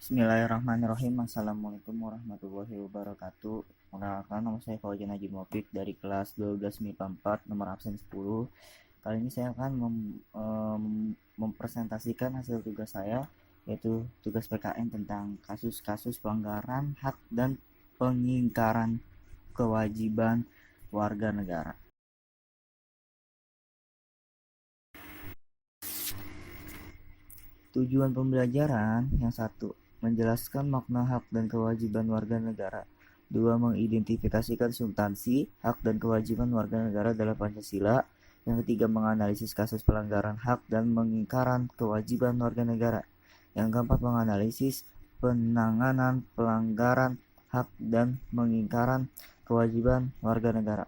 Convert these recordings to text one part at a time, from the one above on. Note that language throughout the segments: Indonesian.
Bismillahirrahmanirrahim. Assalamualaikum warahmatullahi wabarakatuh. Perkenalkan, nama saya Fauzan Najib Mopik dari kelas 12 MIPA 4 nomor absen 10. Kali ini saya akan mempresentasikan hasil tugas saya, yaitu tugas PKN tentang kasus-kasus pelanggaran hak dan pengingkaran kewajiban warga negara. Tujuan pembelajaran yang satu, menjelaskan makna hak dan kewajiban warga negara. Dua, mengidentifikasikan substansi hak dan kewajiban warga negara dalam Pancasila. Yang ketiga, menganalisis kasus pelanggaran hak dan pengingkaran kewajiban warga negara. Yang keempat, menganalisis penanganan pelanggaran hak dan pengingkaran kewajiban warga negara.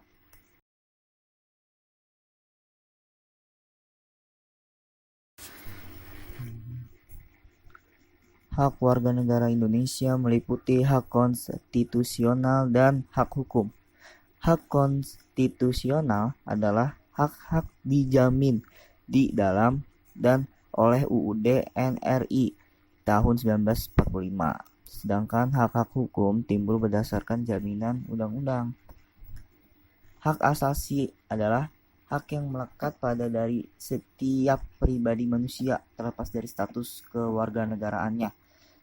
Hak warga negara Indonesia meliputi hak konstitusional dan hak hukum. Hak konstitusional adalah hak-hak dijamin di dalam dan oleh UUD NRI tahun 1945. Sedangkan hak-hak hukum timbul berdasarkan jaminan undang-undang. Hak asasi adalah hak yang melekat pada dari setiap pribadi manusia terlepas dari status kewarganegaraannya.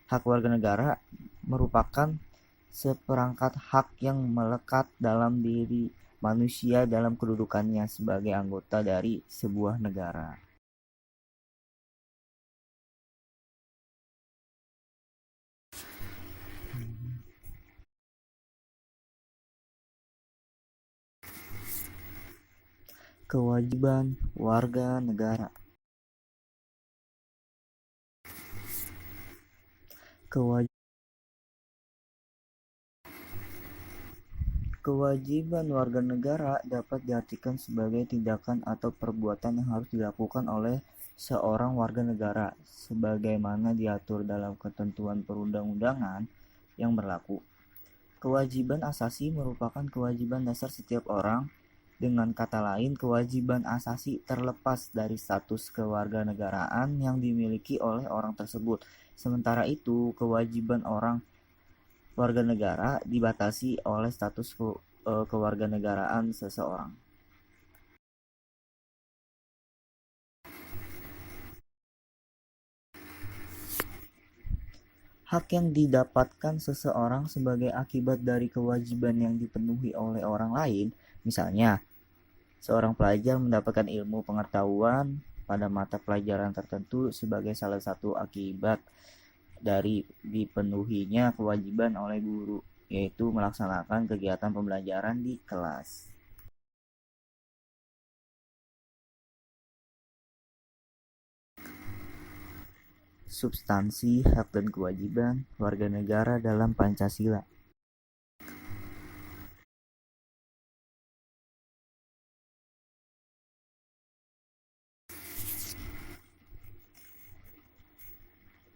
Hak warga negara merupakan seperangkat hak yang melekat dalam diri manusia dalam kedudukannya sebagai anggota dari sebuah negara. Kewajiban warga negara. Kewajiban warga negara dapat diartikan sebagai tindakan atau perbuatan yang harus dilakukan oleh seorang warga negara sebagaimana diatur dalam ketentuan perundang-undangan yang berlaku. Kewajiban asasi merupakan kewajiban dasar setiap orang. Dengan kata lain, kewajiban asasi terlepas dari status kewarganegaraan yang dimiliki oleh orang tersebut. Sementara itu, kewajiban orang warga negara dibatasi oleh status kewarganegaraan seseorang. Hak yang didapatkan seseorang sebagai akibat dari kewajiban yang dipenuhi oleh orang lain, misalnya, seorang pelajar mendapatkan ilmu pengetahuan pada mata pelajaran tertentu sebagai salah satu akibat dari dipenuhinya kewajiban oleh guru, yaitu melaksanakan kegiatan pembelajaran di kelas. Substansi hak dan kewajiban warga negara dalam Pancasila.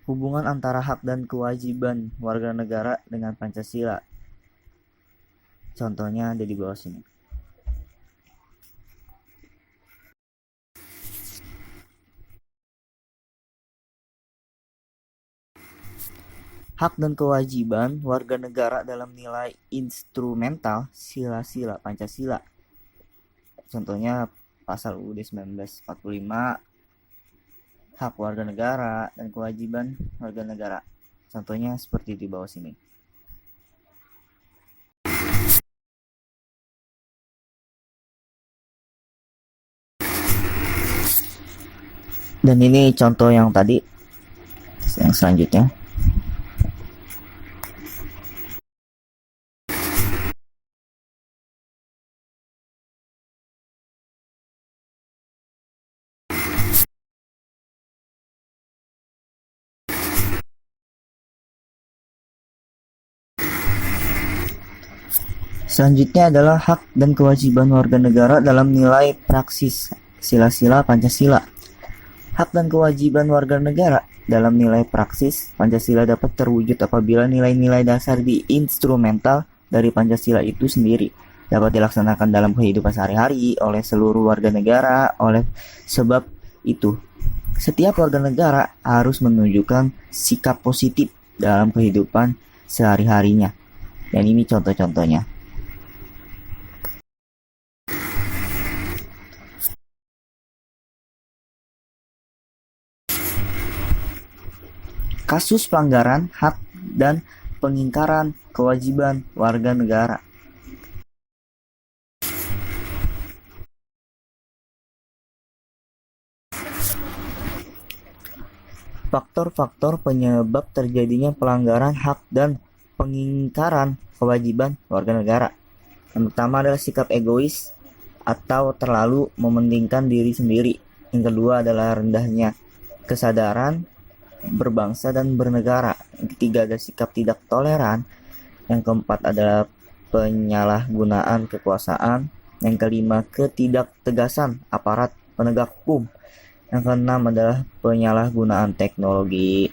Hubungan antara hak dan kewajiban warga negara dengan Pancasila. Contohnya ada di bawah sini. Hak dan kewajiban warga negara dalam nilai instrumental sila-sila Pancasila. Contohnya pasal UUD 1945, hak warga negara dan kewajiban warga negara. Contohnya seperti di bawah sini. Dan ini contoh yang tadi, yang selanjutnya. Selanjutnya adalah hak dan kewajiban warga negara dalam nilai praksis sila-sila Pancasila. Hak dan kewajiban warga negara dalam nilai praksis Pancasila dapat terwujud apabila nilai-nilai dasar di instrumental dari Pancasila itu sendiri dapat dilaksanakan dalam kehidupan sehari-hari oleh seluruh warga negara. Oleh sebab itu, setiap warga negara harus menunjukkan sikap positif dalam kehidupan sehari-harinya. Dan ini contoh-contohnya. Kasus pelanggaran hak dan pengingkaran kewajiban warga negara. Faktor-faktor penyebab terjadinya pelanggaran hak dan pengingkaran kewajiban warga negara. Yang pertama adalah sikap egois atau terlalu mementingkan diri sendiri. Yang kedua adalah rendahnya kesadaran berbangsa dan bernegara. Yang ketiga adalah sikap tidak toleran. Yang keempat adalah penyalahgunaan kekuasaan. Yang kelima, ketidaktegasan aparat penegak hukum. Yang keenam adalah penyalahgunaan teknologi.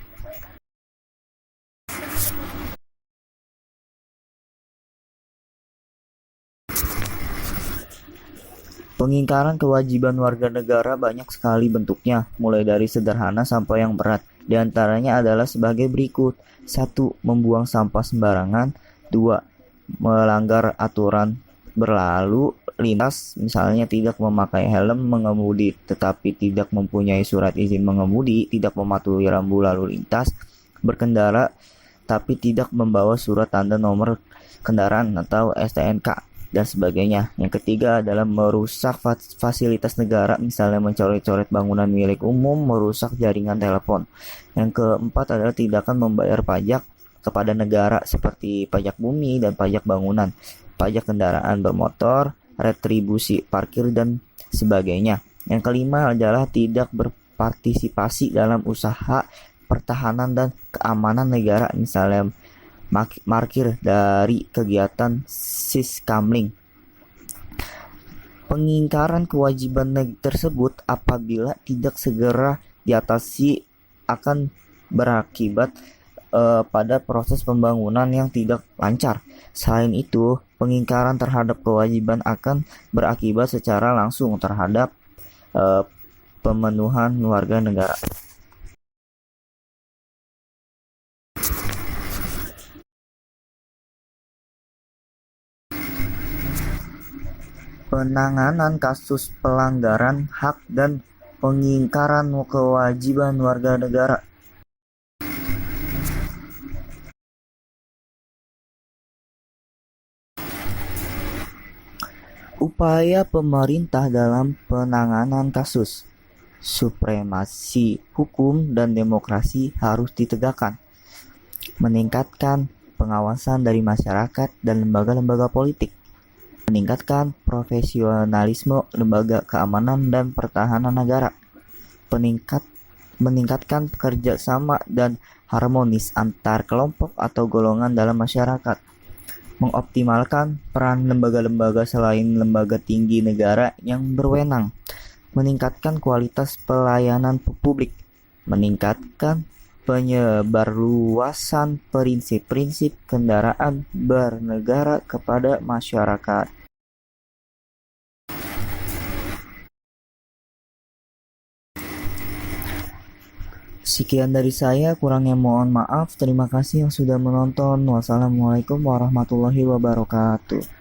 Pengingkaran kewajiban warga negara banyak sekali bentuknya, mulai dari sederhana sampai yang berat. Di antaranya adalah sebagai berikut. 1. Membuang sampah sembarangan. 2. Melanggar aturan berlalu lintas, misalnya tidak memakai helm mengemudi tetapi tidak mempunyai surat izin mengemudi, tidak mematuhi rambu lalu lintas, berkendara tapi tidak membawa surat tanda nomor kendaraan atau STNK, dan sebagainya. Yang ketiga adalah merusak fasilitas negara, misalnya mencoret-coret bangunan milik umum, merusak jaringan telepon. Yang keempat adalah tindakan membayar pajak kepada negara seperti pajak bumi dan pajak bangunan, pajak kendaraan bermotor, retribusi parkir, dan sebagainya. Yang kelima adalah tidak berpartisipasi dalam usaha pertahanan dan keamanan negara, misalnya markir dari kegiatan Siskamling. Pengingkaran kewajiban tersebut apabila tidak segera diatasi akan berakibat pada proses pembangunan yang tidak lancar. Selain itu, pengingkaran terhadap kewajiban akan berakibat secara langsung terhadap pemenuhan warga negara. Penanganan kasus pelanggaran hak dan pengingkaran kewajiban warga negara. Upaya pemerintah dalam penanganan kasus supremasi hukum dan demokrasi harus ditegakkan, meningkatkan pengawasan dari masyarakat dan lembaga-lembaga politik, meningkatkan profesionalisme lembaga keamanan dan pertahanan negara, meningkatkan kerjasama dan harmonis antar kelompok atau golongan dalam masyarakat, mengoptimalkan peran lembaga-lembaga selain lembaga tinggi negara yang berwenang, meningkatkan kualitas pelayanan publik, meningkatkan penyebarluasan prinsip-prinsip kendaraan bernegara kepada masyarakat. Sekian dari saya, kurangnya mohon maaf. Terima kasih yang sudah menonton. Wassalamualaikum warahmatullahi wabarakatuh.